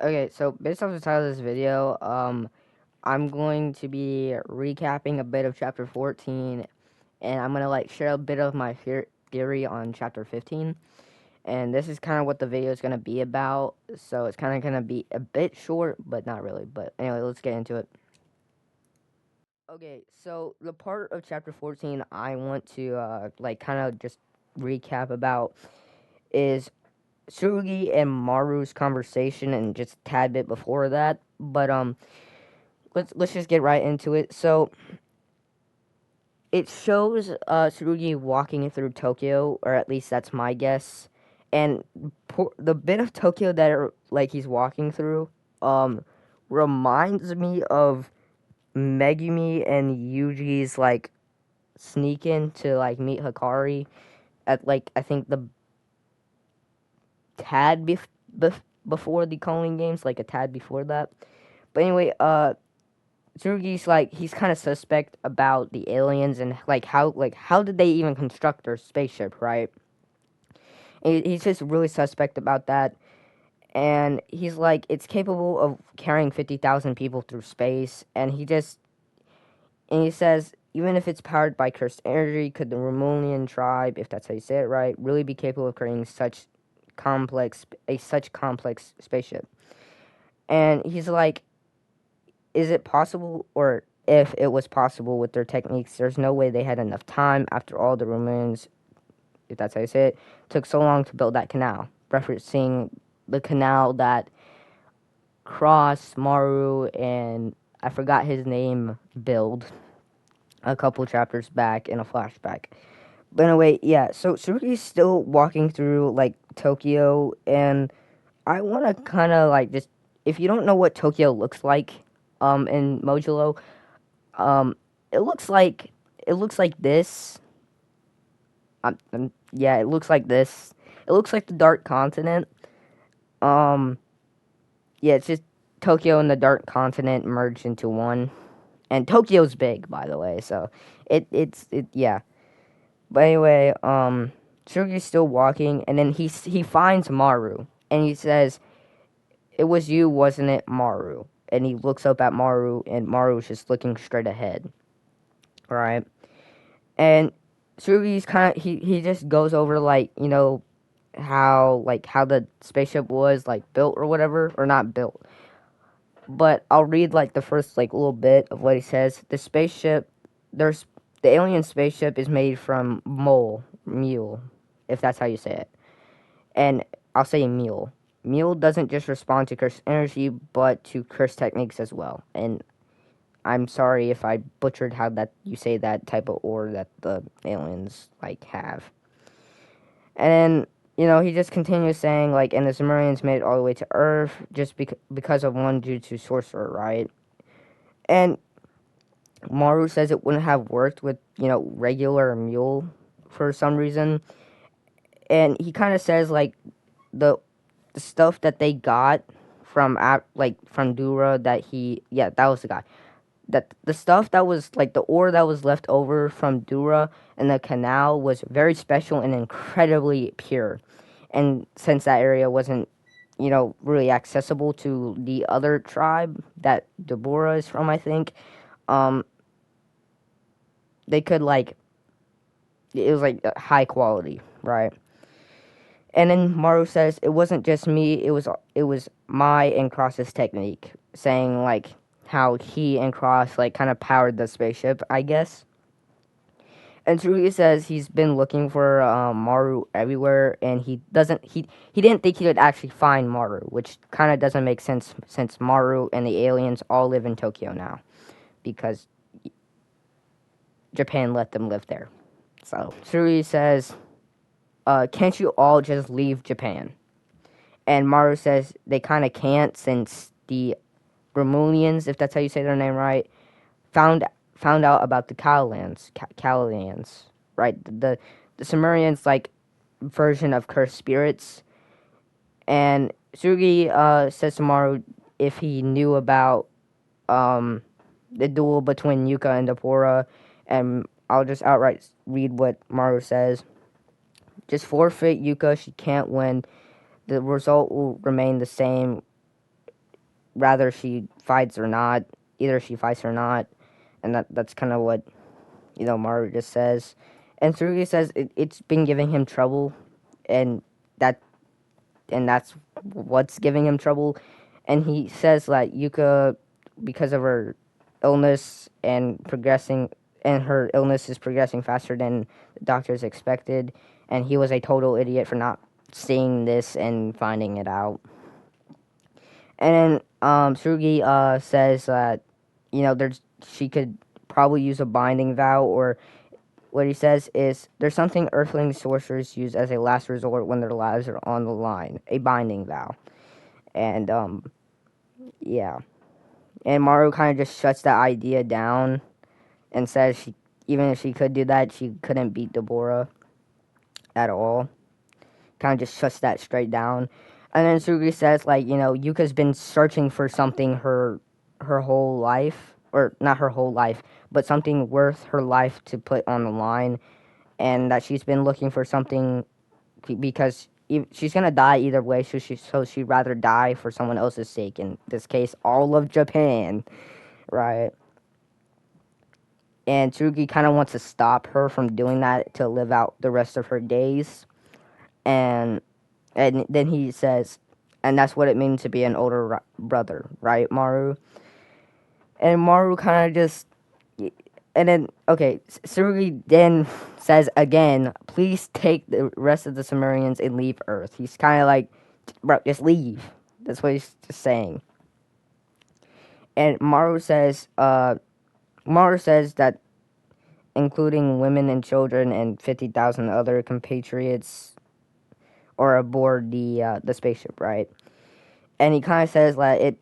Okay, so based off the title of this video, I'm going to be recapping a bit of chapter 14, and I'm gonna share a bit of my theory on chapter 15. And this is kind of what the video is gonna be about. So it's kind of gonna be a bit short, but not really. But anyway, let's get into it. Okay, so the part of chapter 14 I want to kind of just recap about is Tsurugi and Maru's conversation, and just a tad bit before that. But let's just get right into it. So it shows Tsurugi walking through Tokyo, or at least that's my guess. And the bit of Tokyo that he's walking through reminds me of Megumi and Yuji's sneak in to meet Hikari at I think the tad before the calling games, like a tad before that. But anyway, Tsurugi's he's kind of suspect about the aliens, and how did they even construct their spaceship, right? And he's just really suspect about that, and he's like, it's capable of carrying 50,000 people through space, and he says, even if it's powered by cursed energy, could the Romulan tribe, if that's how you say it right, really be capable of creating such complex spaceship? And he's like, is it possible, or if it was possible with their techniques, there's no way they had enough time after all the Romans, if that's how you say it, took so long to build that canal. Referencing the canal that Cross, Maru, and I forgot his name, build a couple chapters back in a flashback. But anyway, yeah, so Tsurugi's still walking through Tokyo, and I want to kind of just, if you don't know what Tokyo looks like in Modulo, um, it looks like this. Yeah, it looks like this. It looks like the Dark Continent. Um, yeah, it's just Tokyo and the Dark Continent merged into one. And Tokyo's big, by the way, so yeah. But anyway, Tsurugi's still walking, and then he finds Maru, and he says, "It was you, wasn't it, Maru?" And he looks up at Maru, and Maru's just looking straight ahead. Right? And Tsurugi's kind of he just goes over how the spaceship was built or whatever, or not built. But I'll read the first little bit of what he says. There's the alien spaceship is made from mule, if that's how you say it. And I'll say mule. Mule doesn't just respond to cursed energy, but to cursed techniques as well. And I'm sorry if I butchered how that you say that type of ore that the aliens have. And he just continues saying and the Sumerians made it all the way to Earth just because of one jutsu sorcerer, right? And Maru says it wouldn't have worked with regular mule for some reason, and he kind of says the the stuff that they got from from Dura, that was the guy, that the stuff that was the ore that was left over from Dura and the canal was very special and incredibly pure. And since that area wasn't, really accessible to the other tribe that Deborah is from, I think, um, they could it was high quality, right? And then Maru says it wasn't just me; it was my and Cross's technique, saying how he and Cross kind of powered the spaceship, I guess. And Tsurugi says he's been looking for Maru everywhere, and he didn't think he would actually find Maru, which kind of doesn't make sense since Maru and the aliens all live in Tokyo now, because Japan let them live there. So Tsurugi says, "Can't you all just leave Japan?" And Maru says they kind of can't, since the Romulians, if that's how you say their name right, found found out about the Calians, right? The Sumerians version of cursed spirits. And Tsurugi says to Maru if he knew about um the duel between Yuka and Deborah, and I'll just outright read what Maru says. Just forfeit Yuka, she can't win. The result will remain the same rather she fights or not. Either she fights or not, and that's kind of what Maru just says. And Tsurugi says it's been giving him trouble, and that and that's what's giving him trouble. And he says like Yuka, because of her illness and progressing, and her illness is progressing faster than the doctors expected, and he was a total idiot for not seeing this and finding it out. And then Tsurugi says that she could probably use a binding vow, or what he says is there's something earthling sorcerers use as a last resort when their lives are on the line, a binding vow. And yeah. And Maru kind of just shuts that idea down and says even if she could do that, she couldn't beat Deborah at all. Kind of just shuts that straight down. And then Sugi says, like, Yuka's been searching for something her whole life, or not her whole life, but something worth her life to put on the line, and that she's been looking for something because she's gonna die either way, so she'd rather die for someone else's sake. In this case, all of Japan, right? And Tsurugi kind of wants to stop her from doing that to live out the rest of her days, and then he says, and that's what it means to be an older brother, right, Maru? And Maru kind of just, and then okay, Tsurugi then says again, please take the rest of the Sumerians and leave Earth. He's kind of like, bro, just leave. That's what he's just saying. And Maru says that including women and children and 50,000 other compatriots are aboard the spaceship, right? And he kind of says that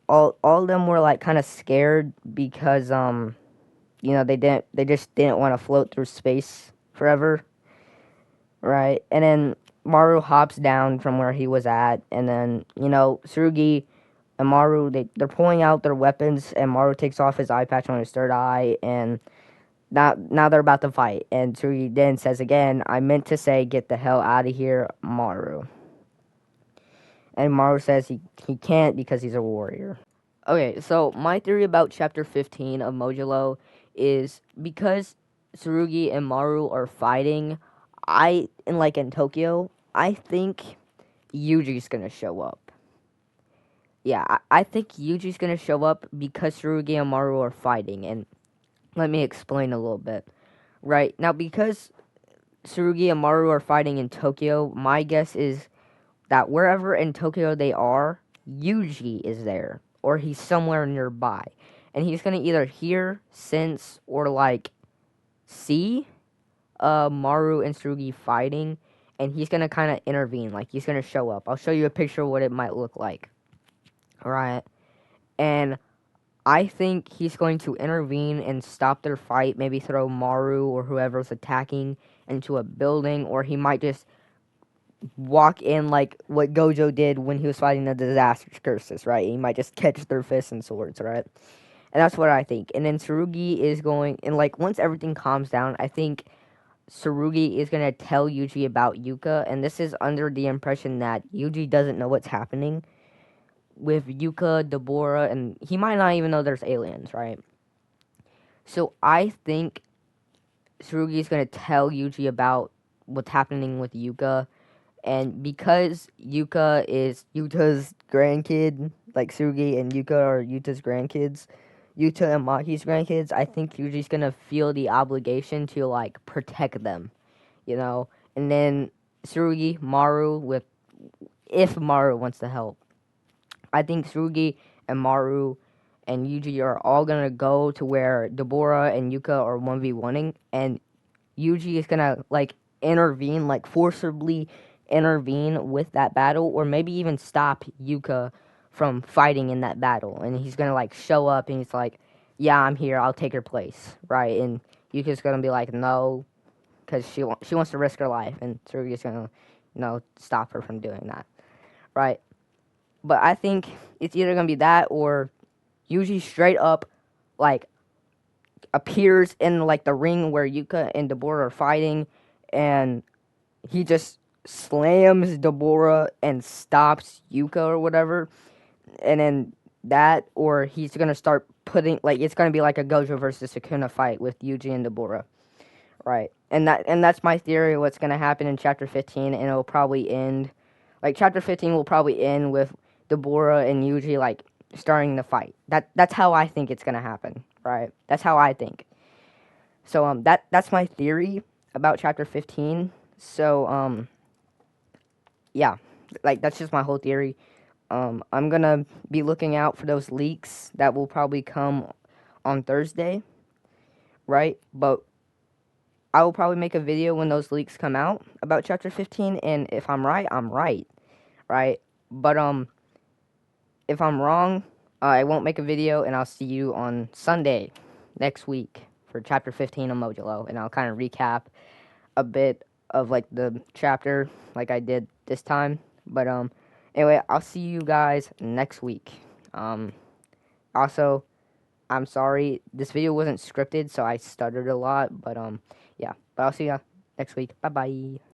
all of them were like kind of scared because they just didn't want to float through space forever, right? And then Maru hops down from where he was at, and then Tsurugi and Maru they're pulling out their weapons, and Maru takes off his eye patch on his third eye, and now they're about to fight. And Tsurugi then says again, I meant to say get the hell out of here, Maru. And Maru says he can't because he's a warrior. Okay, so my theory about chapter 15 of Modulo is because Tsurugi and Maru are fighting, in Tokyo, I think Yuji's gonna show up. Yeah, I think Yuji's gonna show up because Tsurugi and Maru are fighting, and let me explain a little bit. Right, now because Tsurugi and Maru are fighting in Tokyo, my guess is that wherever in Tokyo they are, Yuji is there, or he's somewhere nearby. And he's gonna either hear, sense, or like see Maru and Tsurugi fighting, and he's gonna kind of intervene, like he's gonna show up. I'll show you a picture of what it might look like. Alright? And I think he's going to intervene and stop their fight, maybe throw Maru or whoever's attacking into a building, or he might just walk in like what Gojo did when he was fighting the disaster curses, right? He might just catch their fists and swords, right? And that's what I think. And then Tsurugi is going, and like once everything calms down, I think Tsurugi is gonna tell Yuji about Yuka, and this is under the impression that Yuji doesn't know what's happening with Yuka, Deborah, and he might not even know there's aliens, right? So I think Tsurugi is gonna tell Yuji about what's happening with Yuka. And because Yuka is Yuta's grandkid, like Tsurugi and Yuka are Yuta's grandkids, Yuta and Maki's grandkids, I think Yuji's gonna feel the obligation to like protect them, And then Tsurugi, Maru, if Maru wants to help, I think Tsurugi and Maru and Yuji are all gonna go to where Deborah and Yuka are 1v1ing, and Yuji is gonna like intervene, like forcibly intervene with that battle, or maybe even stop Yuka from fighting in that battle. And he's gonna like show up and he's like, "Yeah, I'm here. I'll take her place." Right? And Yuka's gonna be like, "No," because she wants to risk her life, and Tsurugi's gonna, stop her from doing that. Right? But I think it's either gonna be that or Yuji straight up like appears in like the ring where Yuka and Deborah are fighting, and he just slams Deborah and stops Yuka or whatever, and then that, or he's gonna start putting like it's gonna be like a Gojo versus Sukuna fight with Yuji and Deborah, right? And that's my theory of what's gonna happen in chapter 15, and it'll probably end like chapter 15 will probably end with Deborah and Yuji like starting the fight. That's how I think it's gonna happen, right? That's how I think. So that's my theory about chapter 15. So yeah, like that's just my whole theory. I'm gonna be looking out for those leaks that will probably come on Thursday, right? But I will probably make a video when those leaks come out about chapter 15, and if I'm right, I'm right, right? But if I'm wrong, I won't make a video, and I'll see you on Sunday next week for chapter 15 of Modulo, and I'll kind of recap a bit of like the chapter like I did this time. But anyway, I'll see you guys next week. Um Also, I'm sorry this video wasn't scripted, so I stuttered a lot, but yeah. But I'll see you next week. Bye bye.